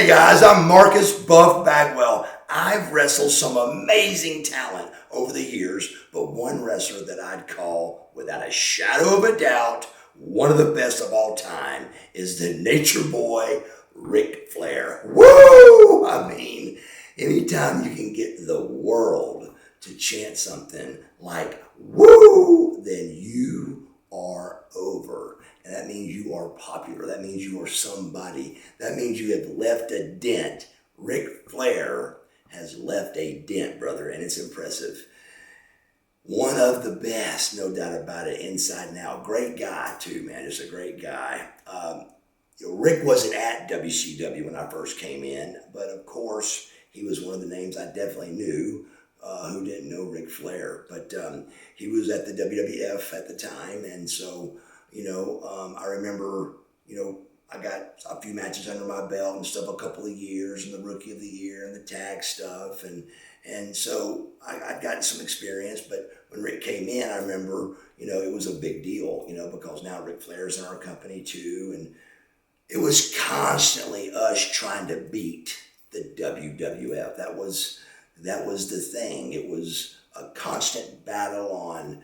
Hey guys, I'm Marcus Buff Bagwell. I've wrestled some amazing talent over the years, but one wrestler that I'd call, without a shadow of a doubt, one of the best of all time is the Nature Boy Ric Flair. Woo! I mean, anytime you can get the world to chant something like woo, then you are over. And that means you are popular. That means you are somebody. That means you have left a dent. Ric Flair has left a dent, brother, and it's impressive. One of the best, no doubt about it, inside and out. Great guy, too, man. Just a great guy. Rick wasn't at WCW when I first came in, but of course, he was one of the names I definitely knew. Who didn't know Ric Flair? But he was at the WWF at the time, and so, I remember, I got a few matches under my belt and stuff, a couple of years, and the Rookie of the Year and the tag stuff, and so I'd gotten some experience. But when Rick came in, I remember, it was a big deal, because now Ric Flair's in our company too, and it was constantly us trying to beat the WWF. That was the thing. It was a constant battle on,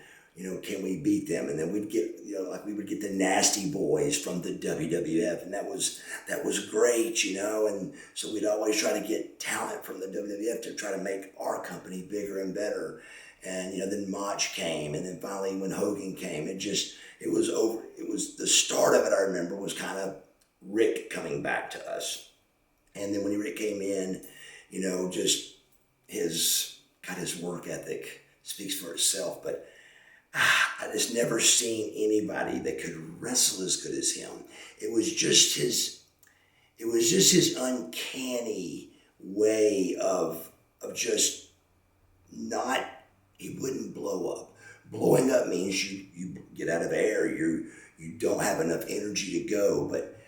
can we beat them? And then we'd get, we would get the Nasty Boys from the WWF, and that was great, and so we'd always try to get talent from the WWF to try to make our company bigger and better. And, then Mach came, and then finally when Hogan came, it was over. It was the start of it, I remember, was kind of Rick coming back to us. And then when Rick came in, just his work ethic speaks for itself, but I just never seen anybody that could wrestle as good as him. It was just his uncanny way of just not, he wouldn't blow up. Blowing up means you get out of air, you don't have enough energy to go, but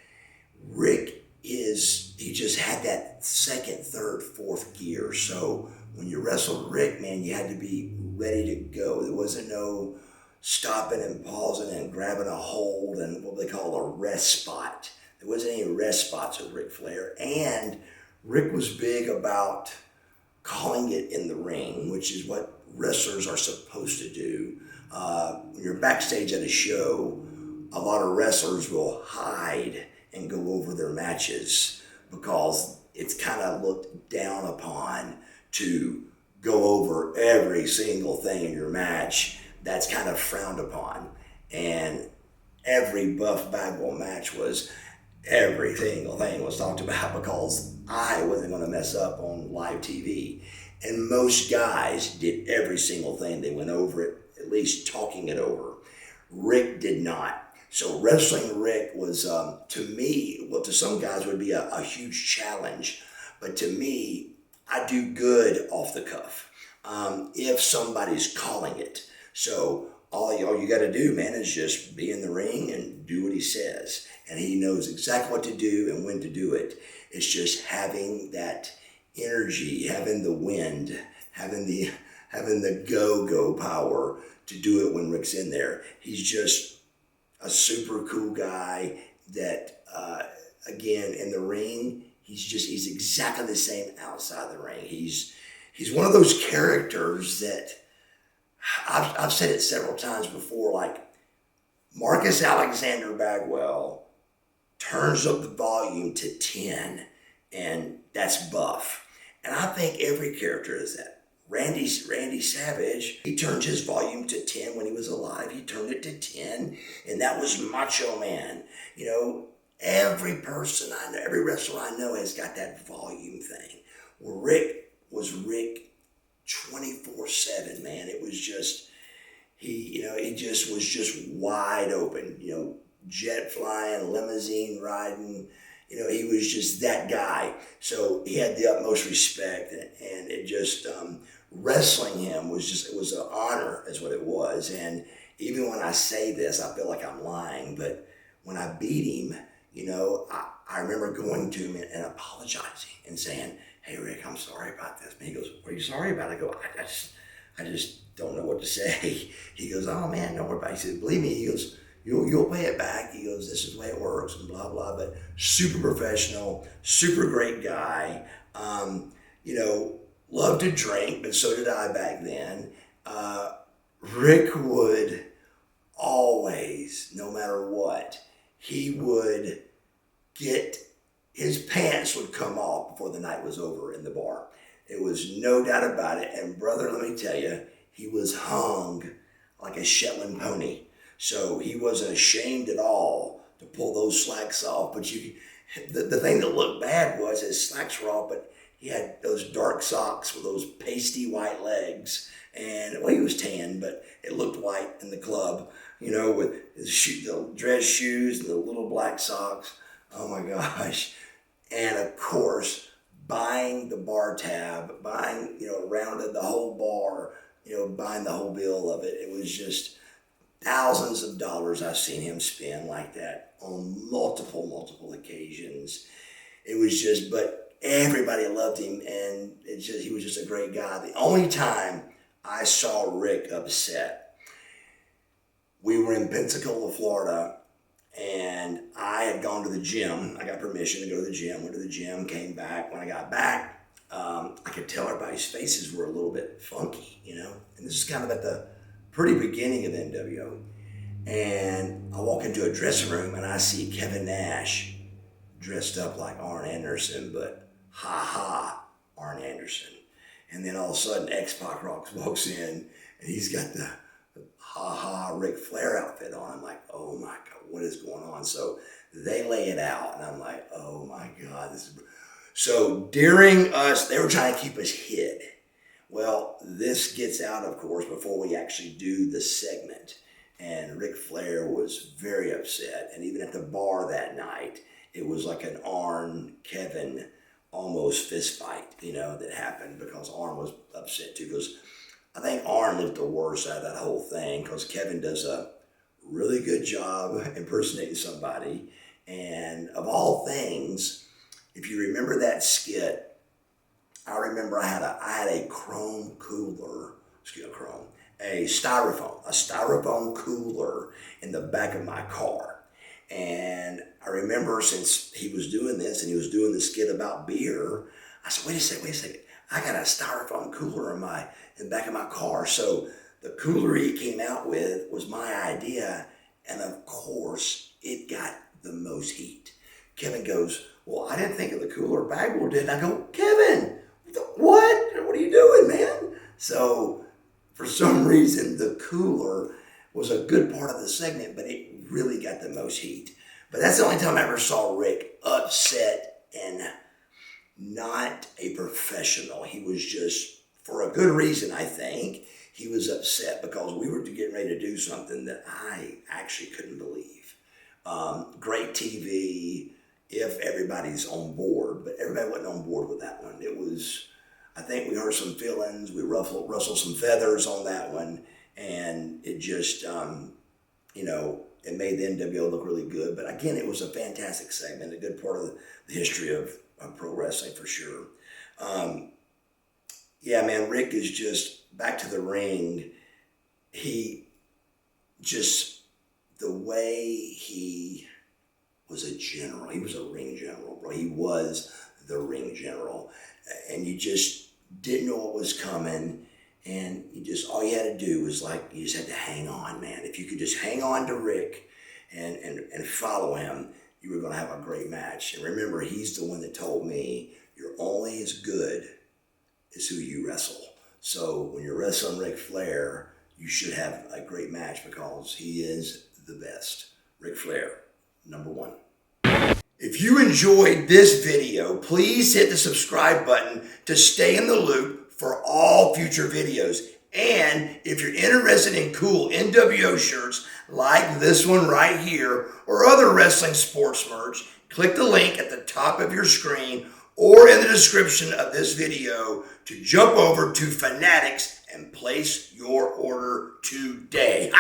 Rick he just had that second, third, fourth gear. So when you wrestled Rick, man, you had to be ready to go. There wasn't no stopping and pausing and grabbing a hold and what they call a rest spot. There wasn't any rest spots with Ric Flair. And Rick was big about calling it in the ring, which is what wrestlers are supposed to do. When you're backstage at a show, a lot of wrestlers will hide and go over their matches because it's kind of looked down upon to go over every single thing in your match. That's kind of frowned upon. And every Buff Bagwell match every single thing was talked about because I wasn't going to mess up on live TV. And most guys did every single thing. They went over it, at least talking it over. Rick did not. So wrestling Rick was, to me, well, to some guys would be a huge challenge. But to me, I do good off the cuff if somebody's calling it. So all you got to do, man, is just be in the ring and do what he says. And he knows exactly what to do and when to do it. It's just having that energy, having the wind, having the go power to do it when Rick's in there. He's just a super cool guy that, again, in the ring, he's exactly the same outside the ring. He's one of those characters that I've said it several times before, like Marcus Alexander Bagwell turns up the volume to 10, and that's Buff. And I think every character is that. Randy Savage, he turned his volume to 10 when he was alive. He turned it to 10, and that was Macho Man. Every person I know, every wrestler I know has got that volume thing. Well, Rick was Rick 24/7, man. It was just, he was just wide open. Jet Flyin, Limousine Ridin. He was just that guy. So he had the utmost respect, and it just, wrestling him it was an honor, is what it was. And even when I say this, I feel like I'm lying, but when I beat him, I remember going to him and apologizing and saying, "Hey, Rick, I'm sorry about this." And he goes, "What are you sorry about?" I go, I just don't know what to say. He goes, "Oh man, don't worry about it." He said, "Believe me," he goes, you'll pay it back. He goes, this is the way it works, and blah, blah. But super professional, super great guy. Loved to drink, but so did I back then. Rick would always, no matter what, he would his pants would come off before the night was over in the bar. It was no doubt about it. And brother, let me tell you, he was hung like a Shetland pony. So he wasn't ashamed at all to pull those slacks off. But the thing that looked bad was his slacks were off, but he had those dark socks with those pasty white legs. And, well, he was tan, but it looked white in the club, with the dress shoes and the little black socks. Oh, my gosh. And, of course, buying the bar tab, buying, rounded the whole bar, buying the whole bill of it. It was just thousands of dollars I've seen him spend like that on multiple occasions. It was just, but everybody loved him, and he was just a great guy. The only time I saw Rick upset, we were in Pensacola, Florida, and I had gone to the gym. I got permission to go to the gym, went to the gym, came back. When I got back, I could tell everybody's faces were a little bit funky, and this is kind of at the pretty beginning of NWO. And I walk into a dressing room and I see Kevin Nash dressed up like Arn Anderson, but Arn Anderson. And then all of a sudden X-Pac walks in and he's got the Ric Flair outfit on. I'm like, oh my God, what is going on? So they lay it out and I'm like, oh my God. So during us, they were trying to keep us hid. Well, this gets out, of course, before we actually do the segment. And Ric Flair was very upset. And even at the bar that night, it was like an Arn, Kevin, almost fist fight, that happened because Arn was upset too. Because I think Arn looked the worst out of that whole thing because Kevin does a really good job impersonating somebody. And of all things, if you remember that skit, I remember I had a chrome cooler, a styrofoam cooler in the back of my car. And I remember since he was doing this and he was doing the skit about beer, I said, wait a second. I got a styrofoam cooler in the back of my car. So the cooler he came out with was my idea. And of course, it got the most heat. Kevin goes, well, I didn't think of the cooler. Bagwell did. And I go, Kevin, what? What are you doing, man? So for some reason, the cooler was a good part of the segment, but it really got the most heat. But that's the only time I ever saw Rick upset and not a professional. He was just, for a good reason, I think, he was upset because we were getting ready to do something that I actually couldn't believe. Great TV, if everybody's on board, but everybody wasn't on board with that one. It was, I think we heard some feelings, we rustled some feathers on that one, and it just, it made the NWO look really good. But again, it was a fantastic segment, a good part of the history of pro wrestling for sure. Yeah, man, Rick is just, back to the ring, he just, the way he was a general, he was a ring general, bro. He was the ring general. And you just didn't know what was coming. And all you had to do was you just had to hang on, man. If you could just hang on to Rick and follow him, you were going to have a great match. And remember, he's the one that told me, you're only as good as who you wrestle. So when you're wrestling Ric Flair, you should have a great match because he is the best. Ric Flair, number one. If you enjoyed this video, please hit the subscribe button to stay in the loop for all future videos. And if you're interested in cool NWO shirts like this one right here or other wrestling sports merch, click the link at the top of your screen or in the description of this video to jump over to Fanatics and place your order today.